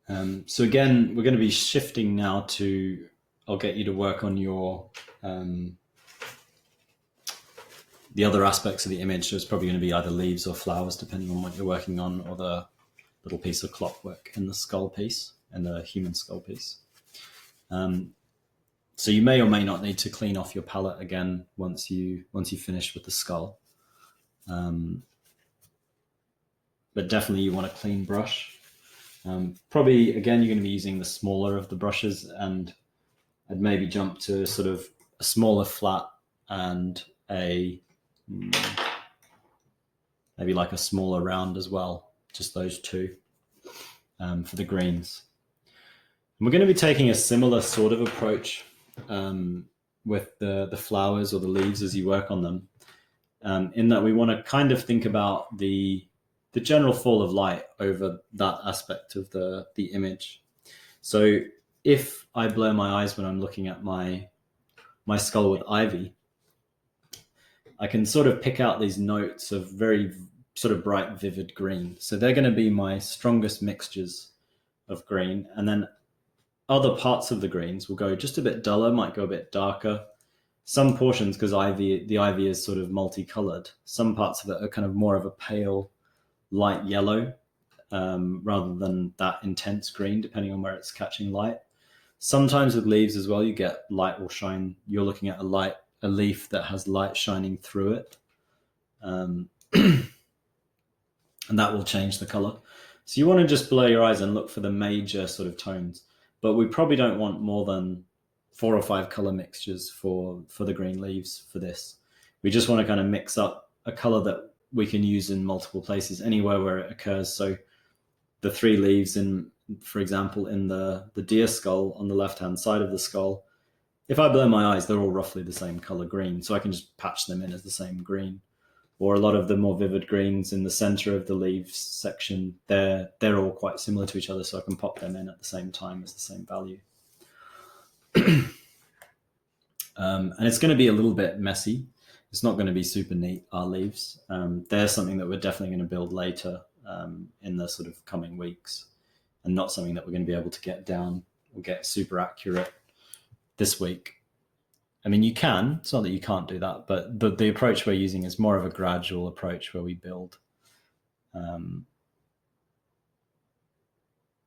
So again, we're going to be shifting now to, I'll get you to work on your, the other aspects of the image. So it's probably going to be either leaves or flowers, depending on what you're working on, or the little piece of clockwork in the skull piece and the human skull piece. So you may or may not need to clean off your palette again once you finish with the skull. But definitely you want a clean brush. Probably, again, you're going to be using the smaller of the brushes, and I'd maybe jump to sort of a smaller flat and maybe like a smaller round as well, just those two for the greens. And we're going to be taking a similar sort of approach with the flowers or the leaves as you work on them, in that we want to kind of think about the general fall of light over that aspect of the image. So if I blur my eyes when I'm looking at my skull with ivy, I can sort of pick out these notes of very sort of bright, vivid green. So they're going to be my strongest mixtures of green. And then other parts of the greens will go just a bit duller, might go a bit darker. Some portions, because the ivy is sort of multicolored, some parts of it are kind of more of a pale, light yellow, rather than that intense green, depending on where it's catching light. Sometimes with leaves as well, you get light will shine. You're looking at a leaf that has light shining through it, and that will change the color. So you want to just blur your eyes and look for the major sort of tones. But we probably don't want more than 4 or 5 color mixtures for the green leaves for this. We just want to kind of mix up a color that we can use in multiple places, anywhere where it occurs. So the 3 leaves in, for example, in the deer skull on the left-hand side of the skull, if I blur my eyes, they're all roughly the same color green. So I can just patch them in as the same green. Or a lot of the more vivid greens in the center of the leaves section, they're all quite similar to each other. So I can pop them in at the same time as the same value. And it's going to be a little bit messy. It's not going to be super neat, our leaves. They're something that we're definitely going to build later in the sort of coming weeks, and not something that we're going to be able to get down or get super accurate this week. I mean, you can. It's not that you can't do that, but the approach we're using is more of a gradual approach where we build.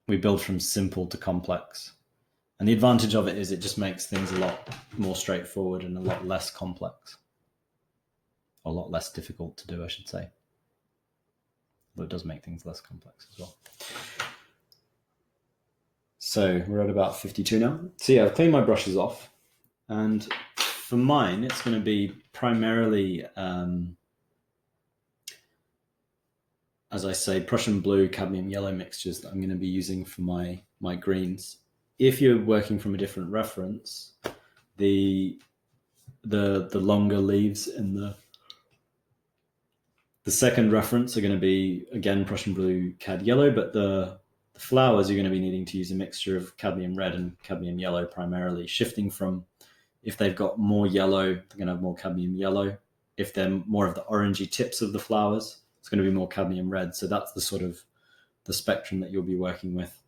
We build from simple to complex. And the advantage of it is it just makes things a lot more straightforward and a lot less complex. A lot less difficult to do, I should say. But it does make things less complex as well. So we're at about 52 now. So yeah, I've cleaned my brushes off. And for mine, it's going to be primarily, as I say, Prussian blue, cadmium yellow mixtures that I'm going to be using for my greens. If you're working from a different reference, the longer leaves in the second reference are going to be, again, Prussian blue, cad yellow, but the flowers, you're going to be needing to use a mixture of cadmium red and cadmium yellow primarily, shifting from, if they've got more yellow, they're going to have more cadmium yellow. If they're more of the orangey tips of the flowers, it's going to be more cadmium red. So that's the sort of the spectrum that you'll be working with.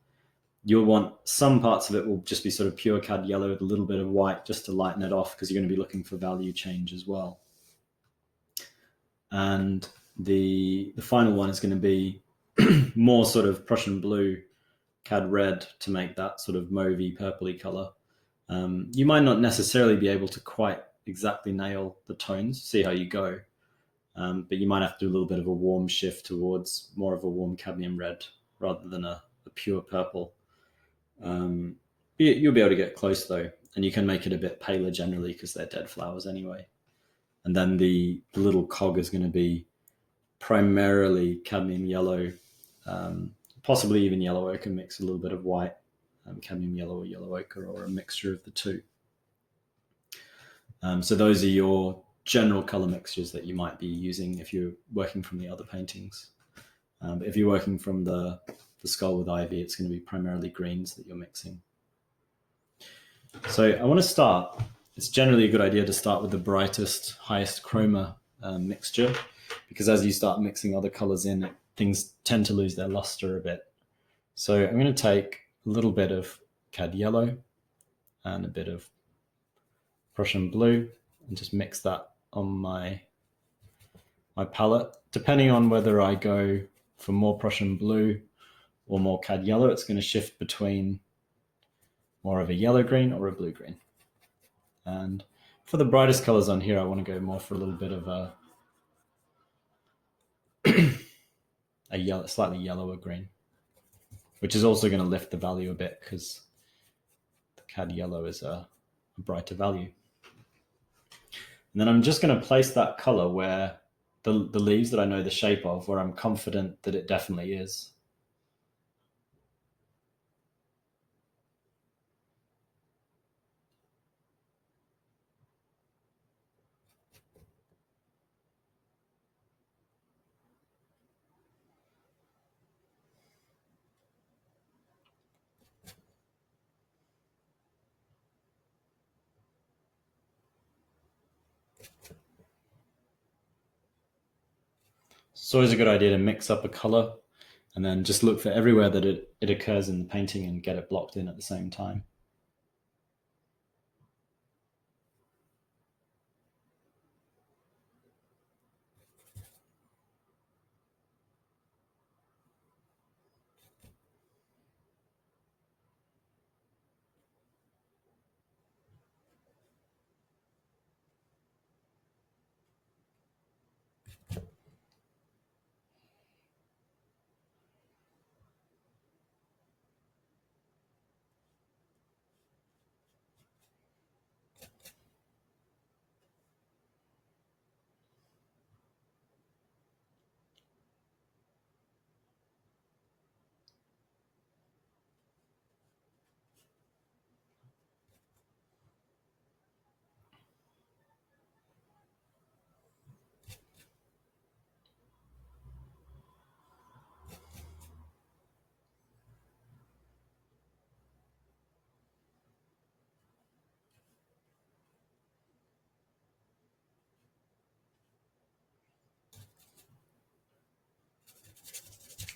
You'll want some parts of it will just be sort of pure cad yellow with a little bit of white just to lighten it off, because you're going to be looking for value change as well. And the final one is going to be more sort of Prussian blue, cad red to make that sort of mauvey purpley color. You might not necessarily be able to quite exactly nail the tones, see how you go. But you might have to do a little bit of a warm shift towards more of a warm cadmium red rather than a pure purple. You'll be able to get close though, and you can make it a bit paler generally because they're dead flowers anyway. And then the little cog is going to be primarily cadmium yellow, possibly even yellow ochre, mix a little bit of white, cadmium yellow or yellow ochre, or a mixture of the two. So those are your general color mixtures that you might be using if you're working from the other paintings. But if you're working from the skull with ivy, it's going to be primarily greens that you're mixing. So I want to start. It's generally a good idea to start with the brightest, highest chroma mixture, because as you start mixing other colors in, things tend to lose their luster a bit. So I'm going to take a little bit of cad yellow and a bit of Prussian blue and just mix that on my palette. Depending on whether I go for more Prussian blue or more cad yellow, it's going to shift between more of a yellow green or a blue green. And for the brightest colors on here, I want to go more for a little bit of a yellow, slightly yellower green, which is also going to lift the value a bit because the cad yellow is a brighter value. And then I'm just going to place that color where the leaves that I know the shape of, where I'm confident that it definitely is. It's always a good idea to mix up a color and then just look for everywhere that it occurs in the painting and get it blocked in at the same time.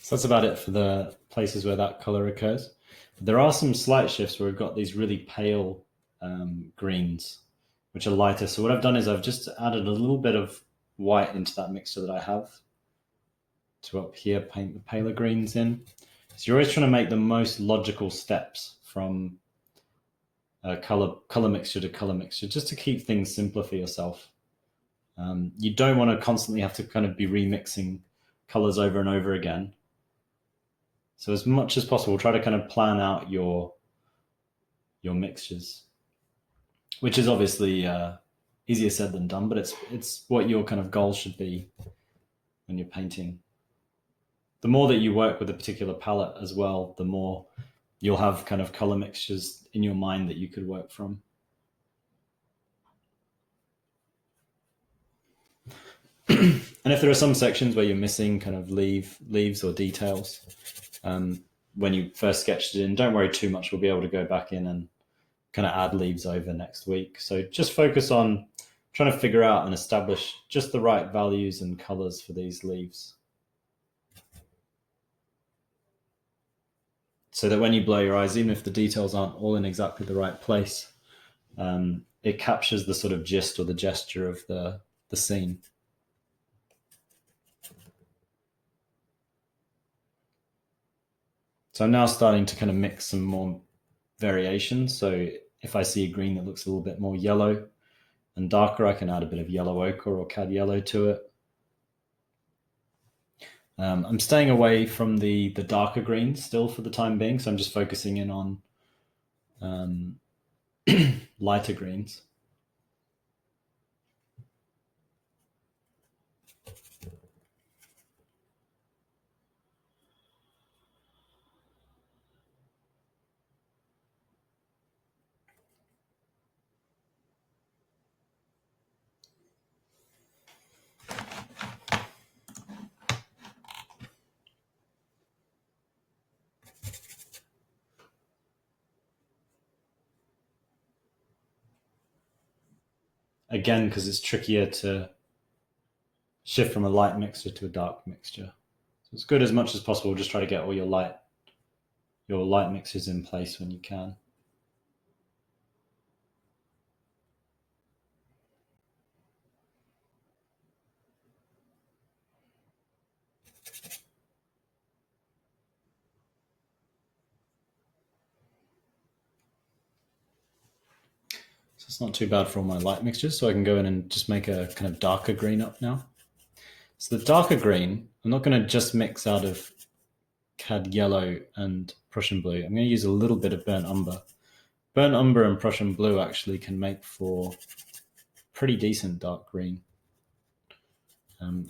So that's about it for the places where that color occurs. But there are some slight shifts where we've got these really pale greens, which are lighter. So what I've done is I've just added a little bit of white into that mixture that I have to up here paint the paler greens in. So you're always trying to make the most logical steps from color mixture to color mixture, just to keep things simpler for yourself. You don't want to constantly have to kind of be remixing colors over and over again. So as much as possible, try to kind of plan out your mixtures, which is obviously easier said than done, but it's what your kind of goal should be when you're painting. The more that you work with a particular palette as well, the more you'll have kind of color mixtures in your mind that you could work from. And if there are some sections where you're missing kind of leaves or details, when you first sketched it in, don't worry too much. We'll be able to go back in and kind of add leaves over next week. So just focus on trying to figure out and establish just the right values and colors for these leaves, so that when you blow your eyes, even if the details aren't all in exactly the right place, it captures the sort of gist or the gesture of the scene. So I'm now starting to kind of mix some more variations. So if I see a green that looks a little bit more yellow and darker, I can add a bit of yellow ochre or cad yellow to it. I'm staying away from the darker greens still for the time being, so I'm just focusing in on lighter greens. Again, because it's trickier to shift from a light mixture to a dark mixture. So it's good as much as possible, just try to get all your light your light mixtures in place when you can. So it's not too bad for all my light mixtures, so I can go in and just make a kind of darker green up now. So the darker green, I'm not going to just mix out of cad yellow and Prussian blue. I'm going to use a little bit of burnt umber. Burnt umber and Prussian blue actually can make for pretty decent dark green.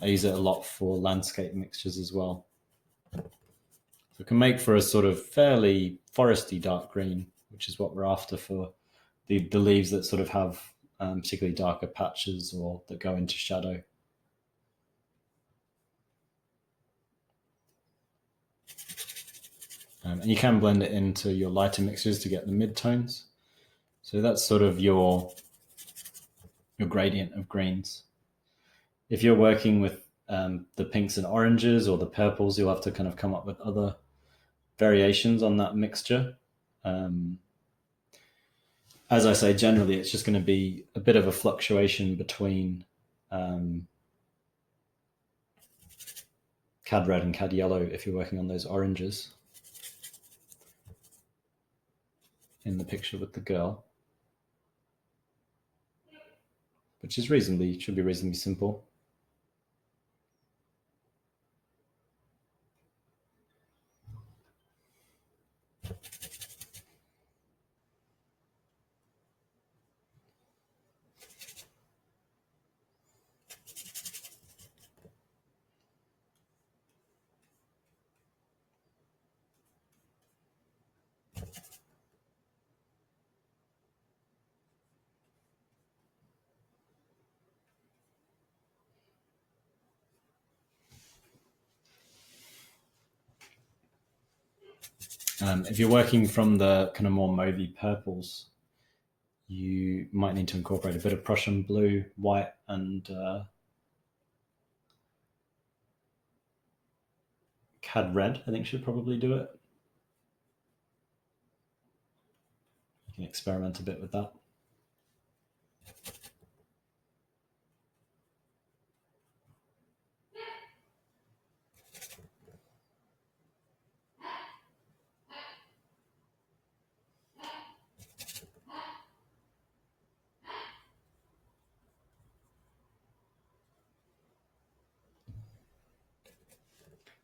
I use it a lot for landscape mixtures as well. So it can make for a sort of fairly foresty dark green, which is what we're after for the leaves that sort of have particularly darker patches or that go into shadow. And you can blend it into your lighter mixtures to get the midtones. So that's sort of your gradient of greens. If you're working with the pinks and oranges or the purples, you'll have to kind of come up with other variations on that mixture. As I say, generally, it's just going to be a bit of a fluctuation between cad red and cad yellow if you're working on those oranges in the picture with the girl, which is should be reasonably simple. If you're working from the kind of more mauvey purples, you might need to incorporate a bit of Prussian blue, white, and cad red, I think should probably do it. You can experiment a bit with that.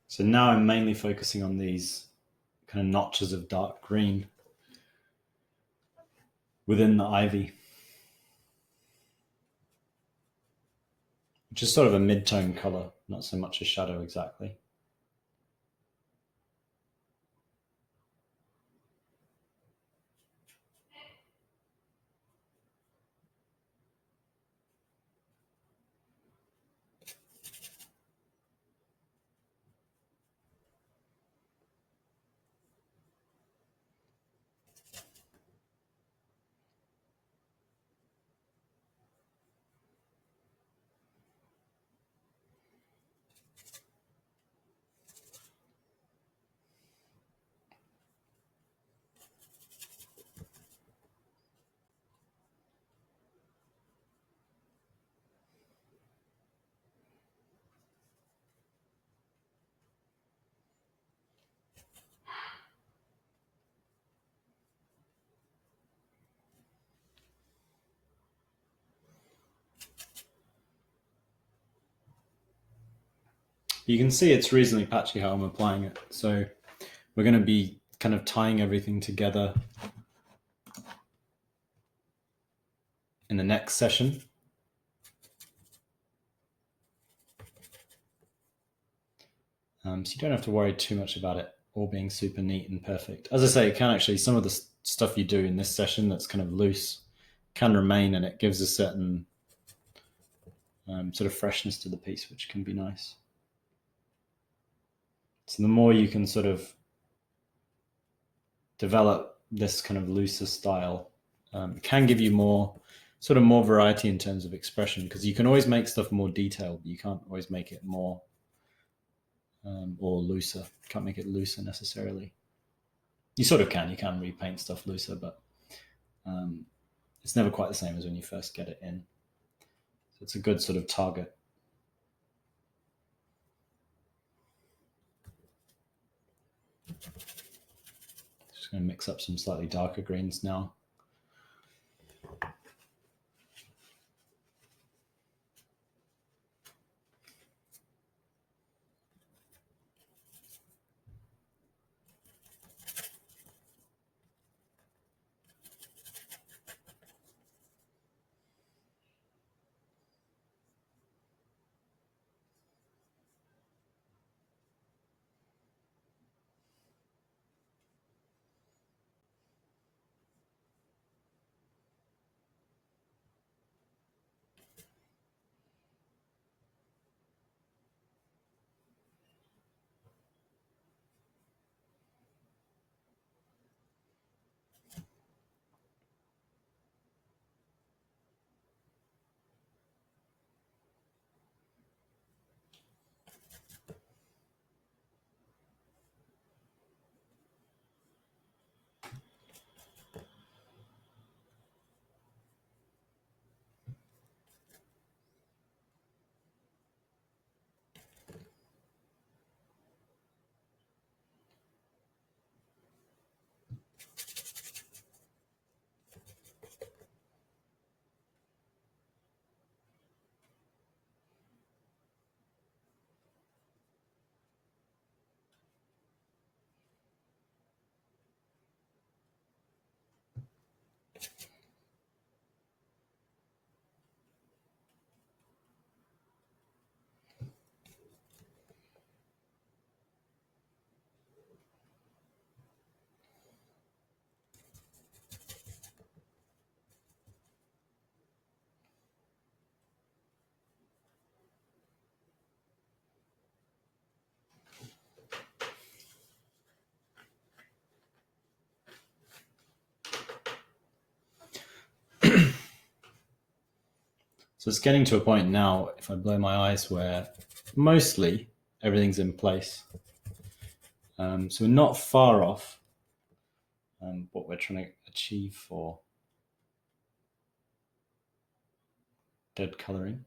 So now I'm mainly focusing on these kind of notches of dark green within the ivy, which is sort of a mid-tone color, not so much a shadow exactly. You can see it's reasonably patchy how I'm applying it. So we're going to be kind of tying everything together in the next session. So you don't have to worry too much about it all being super neat and perfect. As I say, it can actually, some of the stuff you do in this session that's kind of loose can remain, and it gives a certain sort of freshness to the piece, which can be nice. So the more you can sort of develop this kind of looser style, it can give you more variety in terms of expression, because you can always make stuff more detailed. You can't always make it more or looser. You can't make it looser necessarily. You sort of can. You can repaint stuff looser, but it's never quite the same as when you first get it in. So it's a good sort of target. Just going to mix up some slightly darker greens now. So it's getting to a point now, if I blow my eyes, where mostly everything's in place. So we're not far off what we're trying to achieve for dead coloring.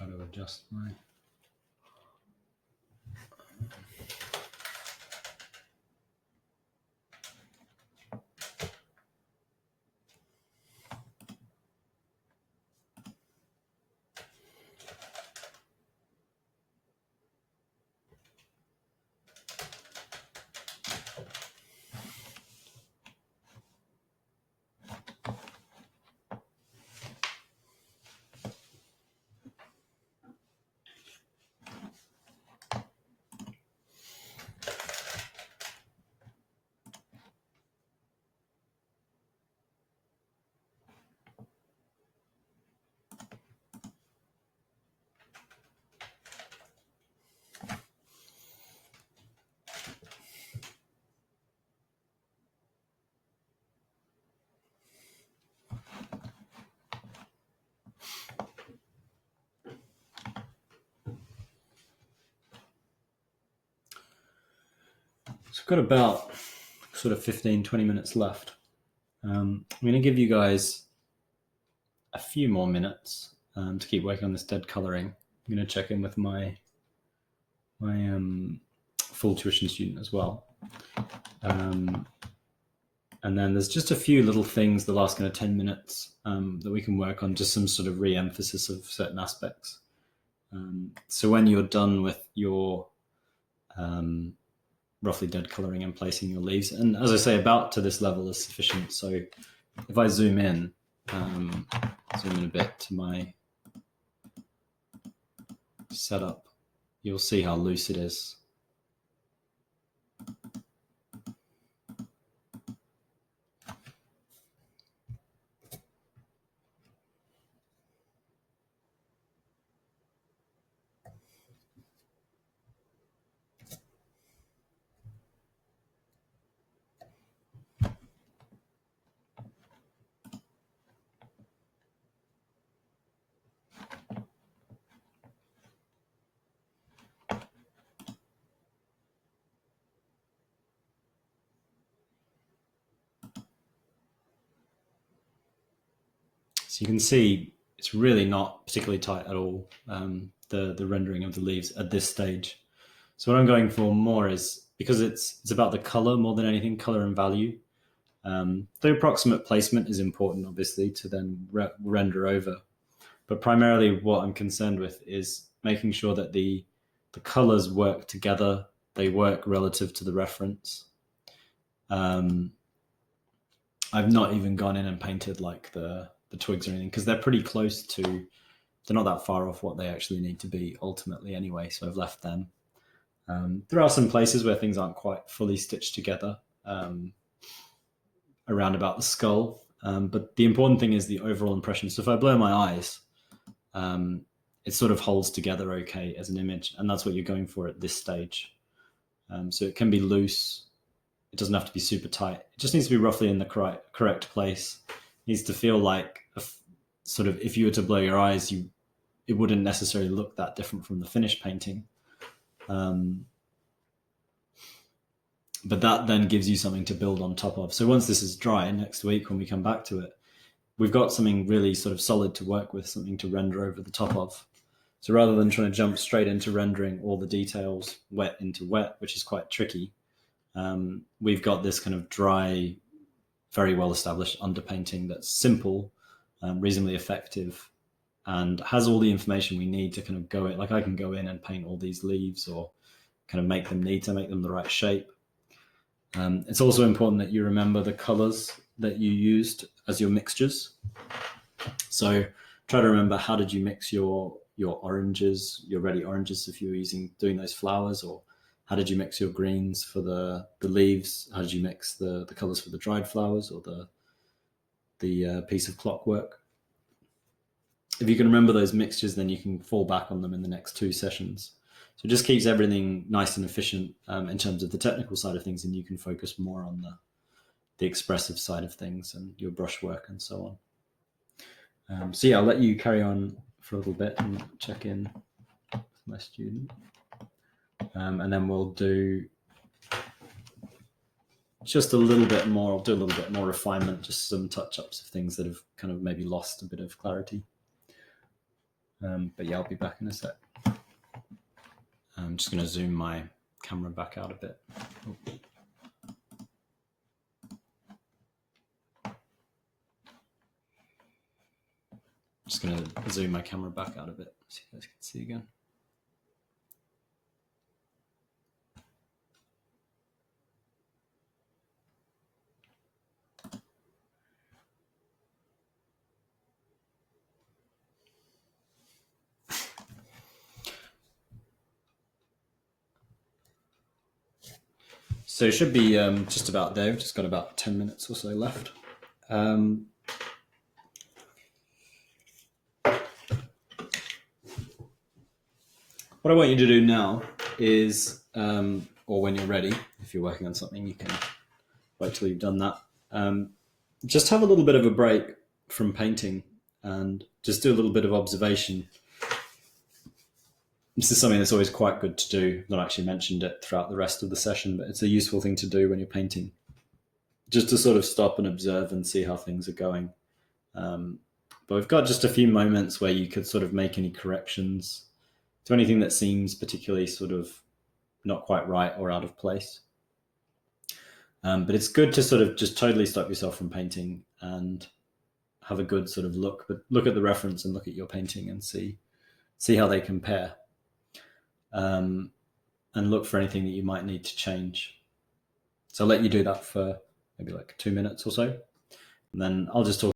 try to adjust my... So I've got about sort of 15, 20 minutes left. I'm going to give you guys a few more minutes to keep working on this dead colouring. I'm going to check in with my full tuition student as well. And then there's just a few little things the last kind of 10 minutes that we can work on, just some sort of re-emphasis of certain aspects. So when you're done with your roughly dead colouring and placing your leaves, and as I say, about to this level is sufficient. So if I zoom in a bit to my setup, you'll see how loose it is. So you can see it's really not particularly tight at all, the rendering of the leaves at this stage. So what I'm going for more is, because it's about the color more than anything, color and value. The approximate placement is important, obviously, to then render over. But primarily what I'm concerned with is making sure that the colors work together, they work relative to the reference. I've not even gone in and painted like the twigs or anything, because they're pretty close to, they're not that far off what they actually need to be ultimately anyway, so I've left them. There are some places where things aren't quite fully stitched together around about the skull, but the important thing is the overall impression. So if I blur my eyes, it sort of holds together okay as an image, and that's what you're going for at this stage. So it can be loose, it doesn't have to be super tight, it just needs to be roughly in the correct place. It needs to feel like sort of, if you were to blur your eyes, it wouldn't necessarily look that different from the finished painting. But that then gives you something to build on top of. So once this is dry, next week when we come back to it, we've got something really sort of solid to work with, something to render over the top of. So rather than trying to jump straight into rendering all the details wet into wet, which is quite tricky, we've got this kind of dry, very well established underpainting that's simple, reasonably effective, and has all the information we need to kind of go in. Like I can go in and paint all these leaves or kind of make them neater, make them the right shape. It's also important that you remember the colors that you used as your mixtures. So try to remember, how did you mix your oranges, your ready oranges, if you were doing those flowers, or how did you mix your greens for the leaves? How did you mix the colors for the dried flowers or the piece of clockwork? If you can remember those mixtures, then you can fall back on them in the next 2 sessions. So it just keeps everything nice and efficient in terms of the technical side of things, and you can focus more on the expressive side of things and your brushwork and so on. So yeah, I'll let you carry on for a little bit and check in with my student. And then we'll do just a little bit more, I'll do a little bit more refinement, just some touch-ups of things that have kind of maybe lost a bit of clarity. But yeah, I'll be back in a sec. I'm just going to zoom my camera back out a bit. Just going to zoom my camera back out a bit so you guys can see again. So it should be just about there. We've just got about 10 minutes or so left. What I want you to do now is, or when you're ready, if you're working on something, you can wait till you've done that. Just have a little bit of a break from painting and just do a little bit of observation. This is something that's always quite good to do. I've not actually mentioned it throughout the rest of the session, but it's a useful thing to do when you're painting. Just to sort of stop and observe and see how things are going. But we've got just a few moments where you could sort of make any corrections to anything that seems particularly sort of not quite right or out of place. But it's good to sort of just totally stop yourself from painting and have a good sort of look, but look at the reference and look at your painting and see how they compare. And look for anything that you might need to change. So I'll let you do that for maybe like 2 minutes or so. And then I'll just talk.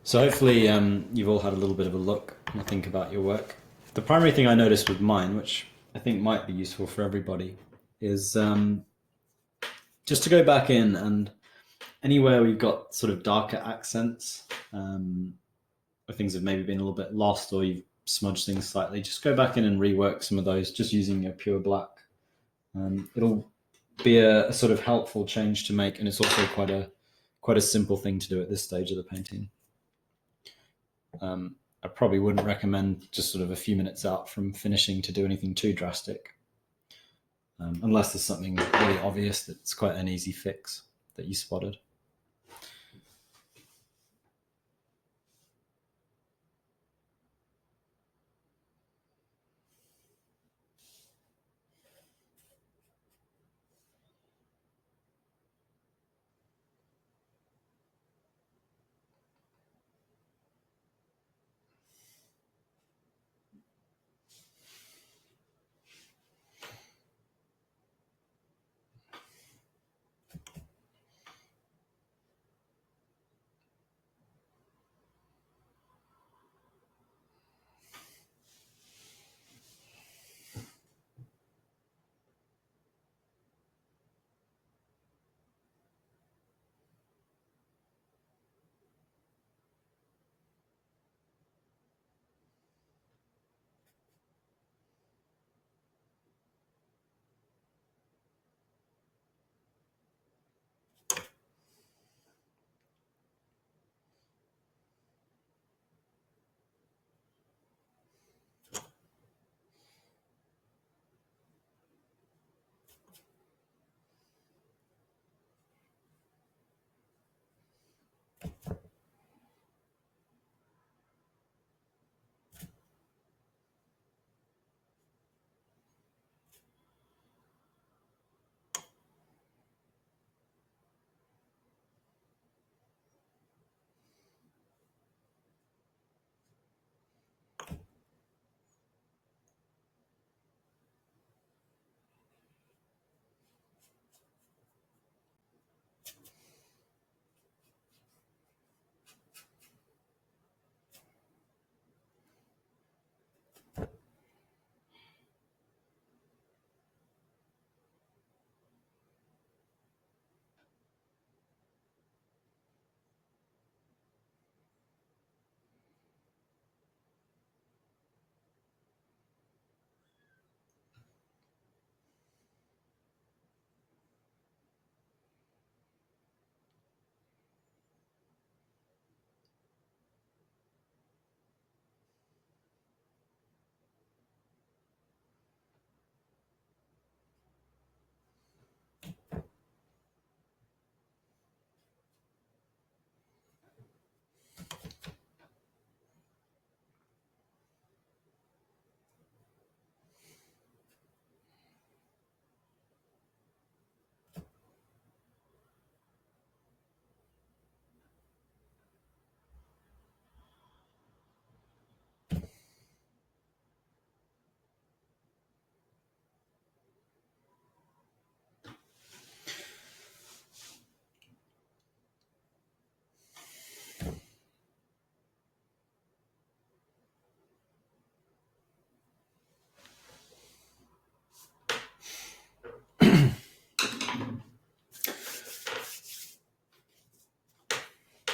So hopefully you've all had a little bit of a look and think about your work. The primary thing I noticed with mine, which I think might be useful for everybody, is just to go back in and anywhere we've got sort of darker accents, or things have maybe been a little bit lost, or you've smudged things slightly, just go back in and rework some of those just using your pure black. It'll be a sort of helpful change to make, and it's also quite a simple thing to do at this stage of the painting. I probably wouldn't recommend just sort of a few minutes out from finishing to do anything too drastic, unless there's something really obvious that's quite an easy fix that you spotted.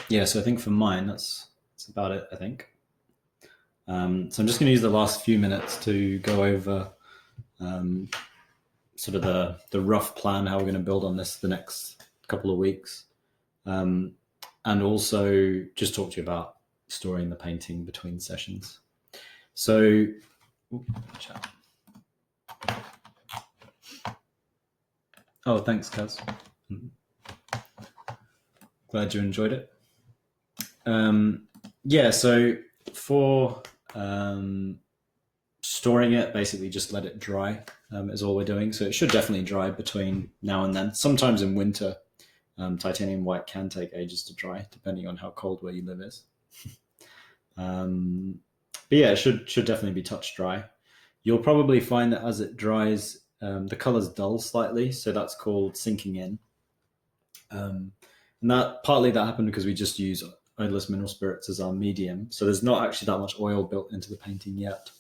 Yeah, so I think for mine, that's about it, I think. So I'm just going to use the last few minutes to go over sort of the rough plan, how we're going to build on this the next couple of weeks. And also just talk to you about storing the painting between sessions. So, oh, thanks, Kaz. Glad you enjoyed it. Yeah, so for storing it, basically just let it dry is all we're doing. So it should definitely dry between now and then. Sometimes in winter, titanium white can take ages to dry, depending on how cold where you live is. But yeah, it should definitely be touch dry. You'll probably find that as it dries, the colors dull slightly, so that's called sinking in. And that happened because we just use odorless mineral spirits as our medium, so there's not actually that much oil built into the painting yet.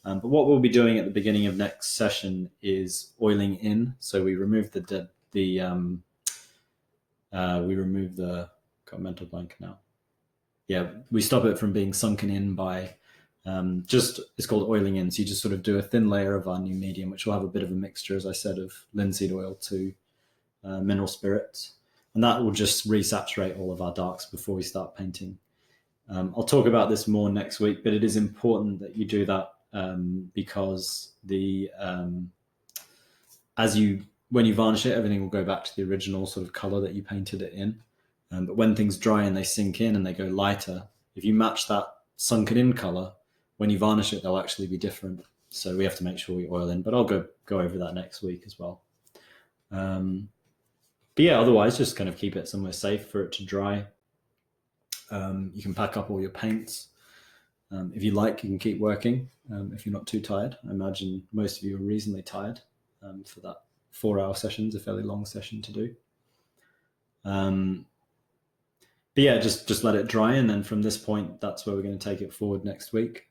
But what we'll be doing at the beginning of next session is oiling in. So we remove the got a mental blank now. Yeah, we stop it from being sunken in by it's called oiling in. So you just sort of do a thin layer of our new medium, which will have a bit of a mixture, as I said, of linseed oil to mineral spirits. And that will just resaturate all of our darks before we start painting. I'll talk about this more next week, but it is important that you do that because when you varnish it, everything will go back to the original sort of color that you painted it in. But when things dry and they sink in and they go lighter, if you match that sunken in color, when you varnish it, they'll actually be different. So we have to make sure we oil in, but I'll go over that next week as well. But yeah, otherwise just kind of keep it somewhere safe for it to dry. You can pack up all your paints. If you like, you can keep working if you're not too tired. I imagine most of you are reasonably tired for that 4-hour session. It's a fairly long session to do. But yeah, just let it dry, and then from this point, that's where we're going to take it forward next week.